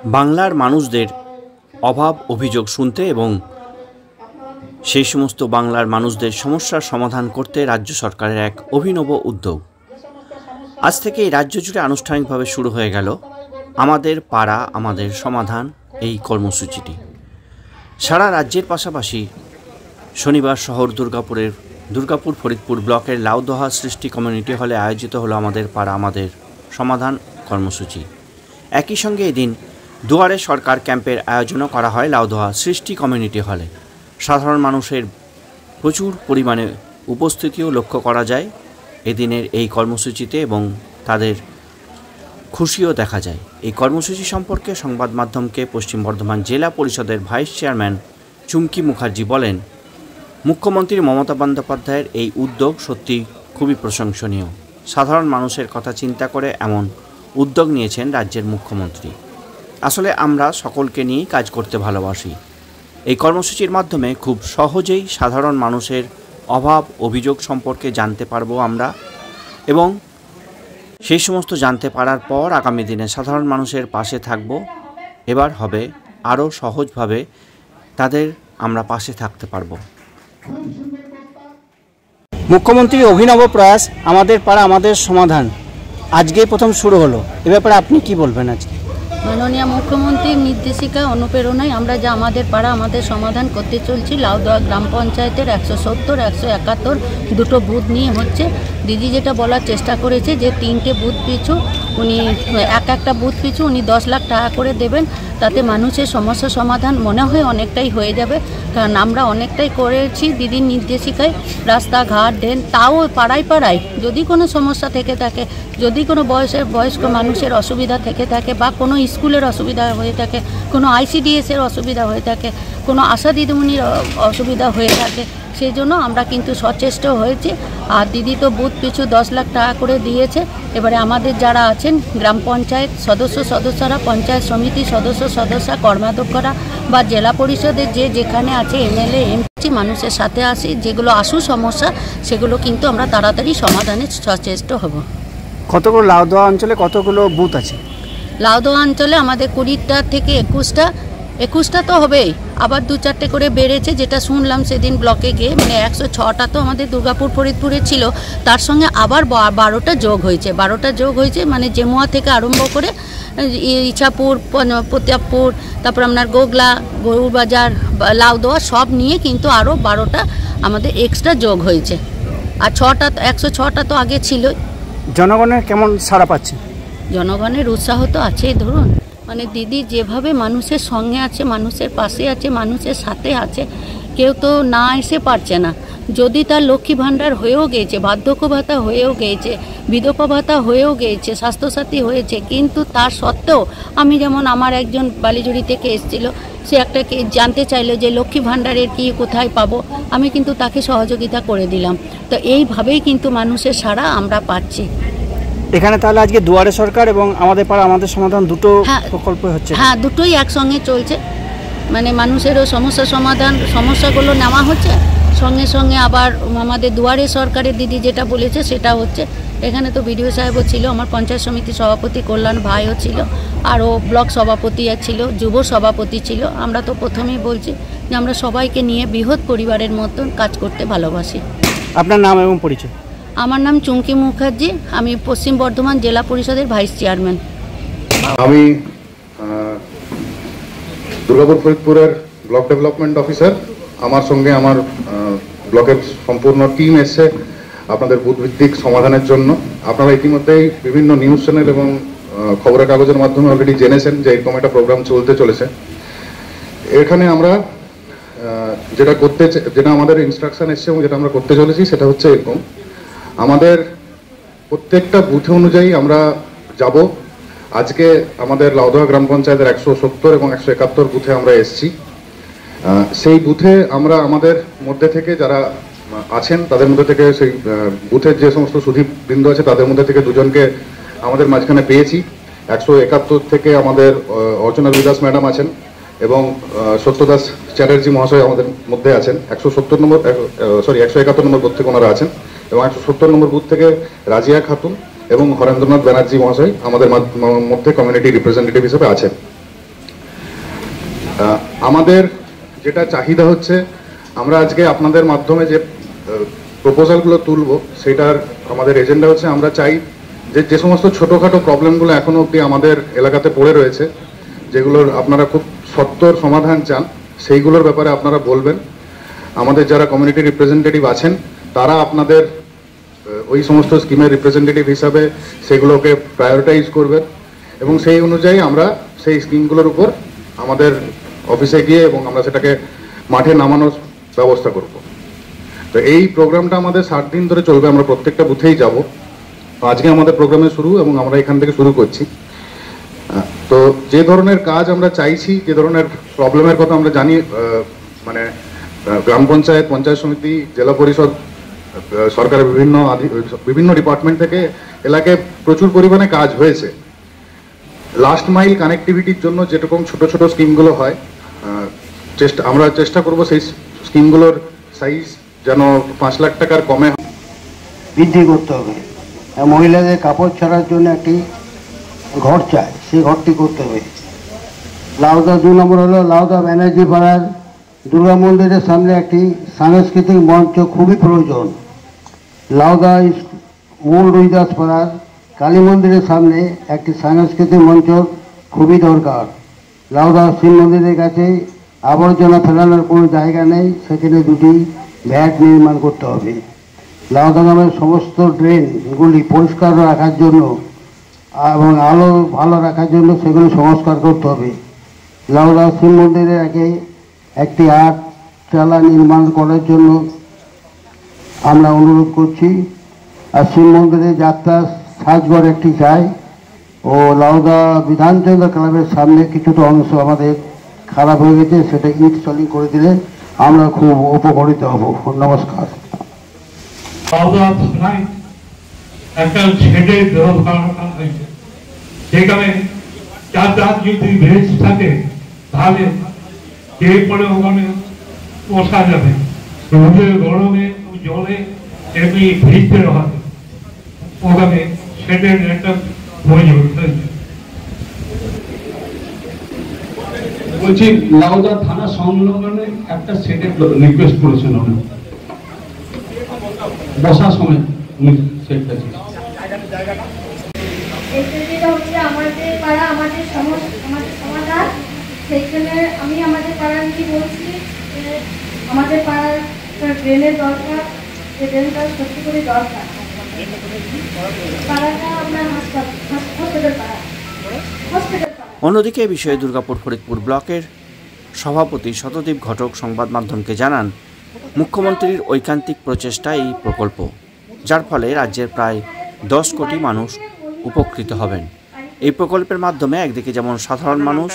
বাংলার মানুষদের অভাব অভিযোগ শুনতে এবং সেই সমস্ত বাংলার মানুষদের সমস্যার সমাধান করতে রাজ্য সরকারের এক অভিনব উদ্যোগ। আজ থেকে এই রাজ্য জুড়ে আনুষ্ঠানিকভাবে শুরু হয়ে গেল আমাদের পাড়া আমাদের সমাধান এই কর্মসূচিটি। সারা রাজ্যের পাশাপাশি শনিবার শহর দুর্গাপুর ফরিদপুর ব্লকের লাউদোহা সৃষ্টি কমিউনিটি হলে আয়োজিত হলো আমাদের পাড়া আমাদের সমাধান কর্মসূচি। একই সঙ্গে এদিন দুয়ারে সরকার ক্যাম্পের আয়োজনও করা হয় লাউদোহা সৃষ্টি কমিউনিটি হলে। সাধারণ মানুষের প্রচুর পরিমাণে উপস্থিতিও লক্ষ্য করা যায় এদিনের এই কর্মসূচিতে এবং তাদের খুশিও দেখা যায়। এই কর্মসূচি সম্পর্কে সংবাদ মাধ্যমকে পশ্চিম বর্ধমান জেলা পরিষদের ভাইস চেয়ারম্যান চুমকি মুখার্জি বলেন, মুখ্যমন্ত্রী মমতা বন্দ্যোপাধ্যায়ের এই উদ্যোগ সত্যি খুবই প্রশংসনীয়। সাধারণ মানুষের কথা চিন্তা করে এমন উদ্যোগ নিয়েছেন রাজ্যের মুখ্যমন্ত্রী। আসলে আমরা সকলকে নিয়েই কাজ করতে ভালোবাসি। এই কর্মসূচির মাধ্যমে খুব সহজেই সাধারণ মানুষের অভাব অভিযোগ সম্পর্কে জানতে পারবো আমরা এবং সেই সমস্ত জানতে পারার পর আগামী দিনে সাধারণ মানুষের পাশে থাকব। এবার হবে আরও সহজভাবে তাদের আমরা পাশে থাকতে পারবো। মুখ্যমন্ত্রীর অভিনব প্রয়াস আমাদের পাড়া আমাদের সমাধান আজকেই প্রথম শুরু হলো, এ ব্যাপারে আপনি কি বলবেন? আজকে মাননীয় মুখ্যমন্ত্রীর নির্দেশিকা অনুপ্রেরণায় আমরা যা আমাদের পাড়া আমাদের সমাধান করতে চলছি, লাউদোহা গ্রাম পঞ্চায়েতের 170, 171 দুটো বুথ নিয়ে হচ্ছে। দিদি যেটা বলার চেষ্টা করেছে যে 3টে বুথ পিছু উনি একটা বুথ পিছু উনি 10 লাখ টাকা করে দেবেন, তাতে মানুষের সমস্যা সমাধান মনে হয় অনেকটাই হয়ে যাবে। কারণ আমরা অনেকটাই করেছি দিদির নির্দেশিকায়, রাস্তাঘাট ড্রেন, তাও পাড়ায় পাড়ায় যদি কোনো সমস্যা থেকে থাকে, যদি কোনো বয়স্ক মানুষের অসুবিধা থেকে থাকে বা কোনো স্কুলের অসুবিধা হয়ে থাকে, কোনো ICDS-এর অসুবিধা হয়ে থাকে, কোনো আশা দিদিমণির অসুবিধা হয়ে থাকে, সেই জন্য আমরা কিন্তু সচেষ্ট হয়েছি। আর দিদি তো বুথ পিছু 10 লাখ টাকা করে দিয়েছে। এবারে আমাদের যারা আছেন গ্রাম পঞ্চায়েত সদস্যরা, পঞ্চায়েত সমিতি সদস্যা, কর্মাধ্যক্ষরা বা জেলা পরিষদের যেখানে আছে MLA MP মানুষের সাথে আসি, যেগুলো সমস্যা সেগুলো কিন্তু আমরা তাড়াতাড়ি সমাধানে সচেষ্ট হব। কতগুলো লাউদোহা অঞ্চলে কতগুলো বুথ আছে? লাউদোহা অঞ্চলে আমাদের 20টা থেকে 21টা তো হবেই, আবার 2-4টে করে বেড়েছে যেটা শুনলাম সেদিন ব্লকে গিয়ে। মানে 106টা তো আমাদের দুর্গাপুর ফরিদপুরে ছিল, তার সঙ্গে আবার 12টা যোগ হয়েছে। মানে জেমুয়া থেকে আরম্ভ করে ইছাপুর, প্রতাপপুর, তারপর আপনার গোগলা, গরুবাজার, লাউদোহা সব নিয়ে কিন্তু আরও 12টা আমাদের এক্সট্রা যোগ হয়েছে। আর 106টা তো আগে ছিল। জনগণের কেমন সাড়া পাচ্ছে? জনগণের উৎসাহ তো আছেই। ধরুন মানে দিদি যেভাবে মানুষের সঙ্গে আছে, মানুষের পাশে আছে, মানুষের সাথে আছে, কেউ তো না এসে পারছে না। যদি তার লক্ষ্মী ভাণ্ডার হয়েও গিয়েছে, বার্ধক্য ভাতা হয়েও গিয়েছে, বিধবা ভাতা হয়েও গিয়েছে, স্বাস্থ্যসাথী হয়েছে, কিন্তু তার সত্ত্বেও আমি যেমন আমার একজন বালিজুড়ি থেকে এসেছিল, সে একটা জানতে চাইলো যে লক্ষ্মী ভাণ্ডারের কি কোথায় পাবো, আমি কিন্তু তাকে সহযোগিতা করে দিলাম। তো এইভাবেই কিন্তু মানুষের সাড়া আমরা পাচ্ছি। এখানে তাহলে আজকে দুয়ারে সরকার এবং আমাদের পাড়া আমাদের সমাধান দুটো প্রকল্প হচ্ছে? হ্যাঁ, দুটোই একসঙ্গে চলছে। মানে মানুষেরও সমস্যাগুলো নেওয়া হচ্ছে, সঙ্গে সঙ্গে আবার আমাদের দুয়ারে সরকারের দিদি যেটা বলেছে সেটা হচ্ছে। এখানে তো BDO সাহেবও ছিল, আমার পঞ্চায়েত সমিতি সভাপতি কল্যাণ ভাইও ছিল, আরও ব্লক সভাপতি ছিল, যুব সভাপতি ছিল। আমরা তো প্রথমেই বলছি যে আমরা সবাইকে নিয়ে বৃহৎ পরিবারের মতন কাজ করতে ভালোবাসি। আপনার নাম এবং পরিচয়? আমার নাম চুমকি মুখার্জি, আমি পশ্চিম বর্ধমান জেলা পরিষদের ভাইস চেয়ারম্যান। আমি দুর্গাপুর ফরিদপুরের ব্লক ডেভেলপমেন্ট অফিসার। আমার সঙ্গে আমার ব্লকের সম্পূর্ণ টিম এসে আপনাদের বুথভিত্তিক সমাধানের জন্য। আপনারা ইতিমধ্যেই বিভিন্ন নিউজ চ্যানেল এবং খবরের কাগজের মাধ্যমে অলরেডি জেনেছেন যে এরকম একটা প্রোগ্রাম চলতে চলেছে। এখানে আমরা যেটা আমাদের ইনস্ট্রাকশন এসছে এবং যেটা আমরা করতে চলেছি সেটা হচ্ছে এরকম, আমাদের প্রত্যেকটা বুথে অনুযায়ী আমরা যাব। আজকে আমাদের লাউদোহা গ্রাম পঞ্চায়েতের 170 এবং 171 বুথে আমরা এসছি। সেই বুথে আমরা আমাদের মধ্যে থেকে যারা আছেন তাদের মধ্যে থেকে সেই বুথের যে সমস্ত সুধীবৃন্দ আছে তাদের মধ্যে থেকে দুজনকে আমাদের মাঝখানে পেয়েছি। 171 থেকে আমাদের অর্চনা বিদাস ম্যাডাম আছেন এবং সত্যদাস চ্যাটার্জি মহাশয় আমাদের মধ্যে আছেন। 171 নম্বর বুথ থেকে ওনারা আছেন এবং 170 নম্বর বুথ থেকে রাজিয়া খাতুন এবং হরেন্দ্রনাথ ব্যানার্জি মহাশয় আমাদের মধ্যে কমিউনিটি রিপ্রেজেন্টেটিভ হিসেবে আছেন। আমাদের যেটা চাহিদা হচ্ছে, আমরা আজকে আপনাদের মাধ্যমে যে প্রপোজালগুলো তুলব, সেটার আমাদের এজেন্ডা হচ্ছে আমরা চাই যে সমস্ত ছোটোখাটো প্রবলেমগুলো এখনও অবধি আমাদের এলাকাতে পড়ে রয়েছে, যেগুলোর আপনারা খুব সত্বর সমাধান চান, সেইগুলোর ব্যাপারে আপনারা বলবেন। আমাদের যারা কমিউনিটি রিপ্রেজেন্টেটিভ আছেন তারা আপনাদের ওই সমস্ত স্কিমের রিপ্রেজেন্টেটিভ হিসাবে সেগুলোকে প্রায়োরিটাইজ করবেন এবং সেই অনুযায়ী আমরা সেই স্কিমগুলোর উপর আমাদের অফিসে গিয়ে এবং আমরা সেটাকে মাঠে নামানোর ব্যবস্থা করব। তো এই প্রোগ্রামটা আমাদের 60 দিন ধরে চলবে, আমরা প্রত্যেকটা বুথেই যাব। আজকে আমাদের প্রোগ্রামের শুরু এবং আমরা এখান থেকে শুরু করছি। তো যে ধরনের কাজ আমরা চাইছি, যে ধরনের প্রবলেমের কথা আমরা জানি, মানে গ্রাম পঞ্চায়েত, পঞ্চায়েত সমিতি, জেলা পরিষদ, সরকারের বিভিন্ন ডিপার্টমেন্ট থেকে এলাকায় প্রচুর পরিমাণে কাজ হয়েছে। লাস্ট মাইল কানেক্টিভিটির জন্য যেরকম ছোট ছোট স্কিমগুলো হয়, আমরা চেষ্টা করব সেই স্কিমগুলোর সাইজ যেন 5 লাখ টাকার কমে বৃদ্ধি করতে হবে। মহিলাদের কাপড় ছাড়ার জন্য একটি ঘর চাই, সেই ঘরটি করতে হবে। লাউদা 2 নম্বর হলো লাউদা ব্যানার্জি পাড়ার দুর্গা মন্দিরের সামনে একটি সাংস্কৃতিক মঞ্চ খুবই প্রয়োজন। লাউদা মূল রুইদাস পাড়ার কালী মন্দিরের সামনে একটি সাংস্কৃতিক মঞ্চ খুবই দরকার। লাউদা শিব মন্দিরের কাছে আবর্জনা ফেলানোর কোনো জায়গা নেই, সেখানে 2টি ভ্যাট নির্মাণ করতে হবে। লাউদা গ্রামের সমস্ত ড্রেনগুলি পরিষ্কার রাখার জন্য এবং আলো ভালো রাখার জন্য সেগুলি সংস্কার করতে হবে। লাউদা শিব মন্দিরের আগে একটি আর্ট চালা নির্মাণ করার জন্য আমরা অনুরোধ করছি। আর শিব মন্দিরে যাত্রা সাজঘর একটি চাই ও লাউদা বিধানচন্দ্র ক্লাবের সামনে কিছুটা অংশ আমাদের খারাপ হয়ে গেছে, সেটা ইনস্টলিং করে দিলে আমরা খুব উপকৃত হব। নমস্কার। লাউদা থানায় একটা শেডের ব্যবস্থা রাখা হয়েছে, সেখানে যাতায়াত যদি ভেজ থাকে তাহলে কে পরে ওখানে বসা যাবে। রোদে গরমে জলে এমনি ভিজতে হবে, ওখানে শেডের একটা প্রয়োজন হয়েছে। বলছি লাউদা থানা সংলগ্নে একটা সেটের রিকোয়েস্ট করেছেন উনি, বসার সময় উনি সেটটা হচ্ছে আমাদের পাড়া আমাদের সমাধান। সেখানে আমি আমাদের পাড়ার কি বলছি, আমাদের পাড়ার ড্রেনের দরকার, যে ড্রেনটা সত্যি করে দরকার। পাড়াটা আপনার হসপিটাল পাড়া, হসপিটাল পাড়া। অন্যদিকে এ বিষয়ে দুর্গাপুর ফরিদপুর ব্লকের সভাপতি শতদীপ ঘটক সংবাদ মাধ্যমকে জানান, মুখ্যমন্ত্রীর ঐকান্তিক প্রচেষ্টা এই প্রকল্প, যার ফলে রাজ্যের প্রায় 10 কোটি মানুষ উপকৃত হবেন। এই প্রকল্পের মাধ্যমে একদিকে যেমন সাধারণ মানুষ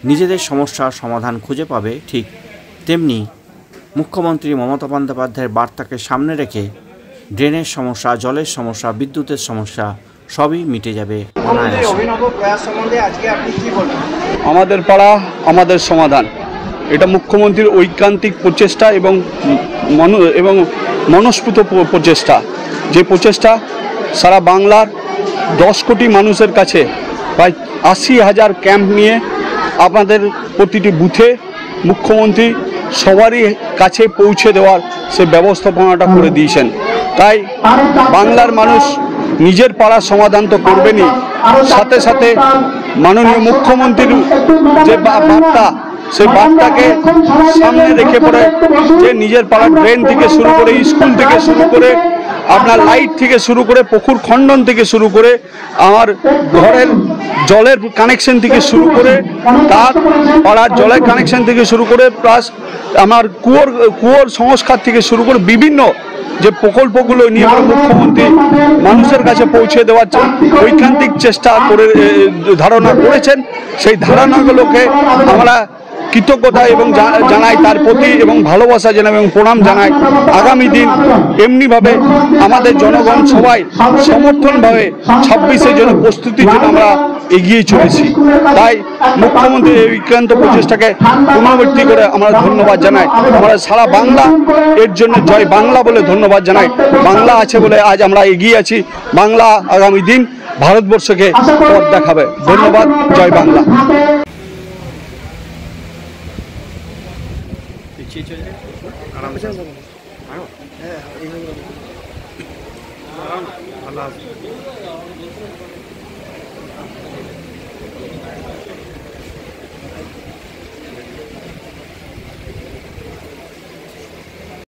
নিজেদের সমস্যার সমাধান খুঁজে পাবে, ঠিক তেমনি মুখ্যমন্ত্রী মমতা বন্দ্যোপাধ্যায়ের বার্তাকে সামনে রেখে ড্রেনের সমস্যা, জলের সমস্যা, বিদ্যুতের সমস্যা সবই মিটে যাবে। আমাদের পাড়া আমাদের সমাধান, এটা মুখ্যমন্ত্রীর ঐকান্তিক প্রচেষ্টা এবং মনস্ফূত প্রচেষ্টা। যে প্রচেষ্টা সারা বাংলার 10 কোটি মানুষের কাছে প্রায় 80,000 ক্যাম্প নিয়ে আপনাদের প্রতিটি বুথে মুখ্যমন্ত্রী সবারই কাছে পৌঁছে দেওয়ার সে ব্যবস্থাপনাটা করে দিয়েছেন। তাই বাংলার মানুষ নিজের পাড়ার সমাধান তো করবেনই, সাথে সাথে মাননীয় মুখ্যমন্ত্রীর যে বার্তা, সেই বার্তাকে সামনে রেখে পড়ে যে নিজের পাড়ার ড্রেন থেকে শুরু করে, স্কুল থেকে শুরু করে, আপনার লাইট থেকে শুরু করে, পুকুর খণ্ডন থেকে শুরু করে, আমার ঘরের জলের কানেকশন থেকে শুরু করে, তার পাড়ার জলের কানেকশন থেকে শুরু করে, প্লাস আমার কুয়োর সংস্কার থেকে শুরু করে বিভিন্ন যে প্রকল্পগুলো নিয়ে মুখ্যমন্ত্রী মানুষের কাছে পৌঁছে দেওয়ার ঐকান্তিক চেষ্টা করে ধারণা করেছেন, সেই ধারণাগুলোকে আমরা কৃতজ্ঞতা এবং জানাই তার প্রতি, এবং ভালোবাসা জানাই এবং প্রণাম জানাই। আগামী দিন এমনিভাবে আমাদের জনগণ সবাই সমর্থনভাবে 26-এর জন্য প্রস্তুতির জন্য আমরা এগিয়ে চলেছি। তাই মুখ্যমন্ত্রীর এই ঐকান্ত প্রচেষ্টাকে পুনরাবৃত্তি করে আমরা ধন্যবাদ জানাই। আমরা সারা বাংলা এর জন্য জয় বাংলা বলে ধন্যবাদ জানাই। বাংলা আছে বলে আজ আমরা এগিয়ে আছি। বাংলা আগামী দিন ভারতবর্ষকে পথ দেখাবে। ধন্যবাদ। জয় বাংলা। গুছিয়ে চলছে আরামসে আরো হ্যাঁ ভালো আছে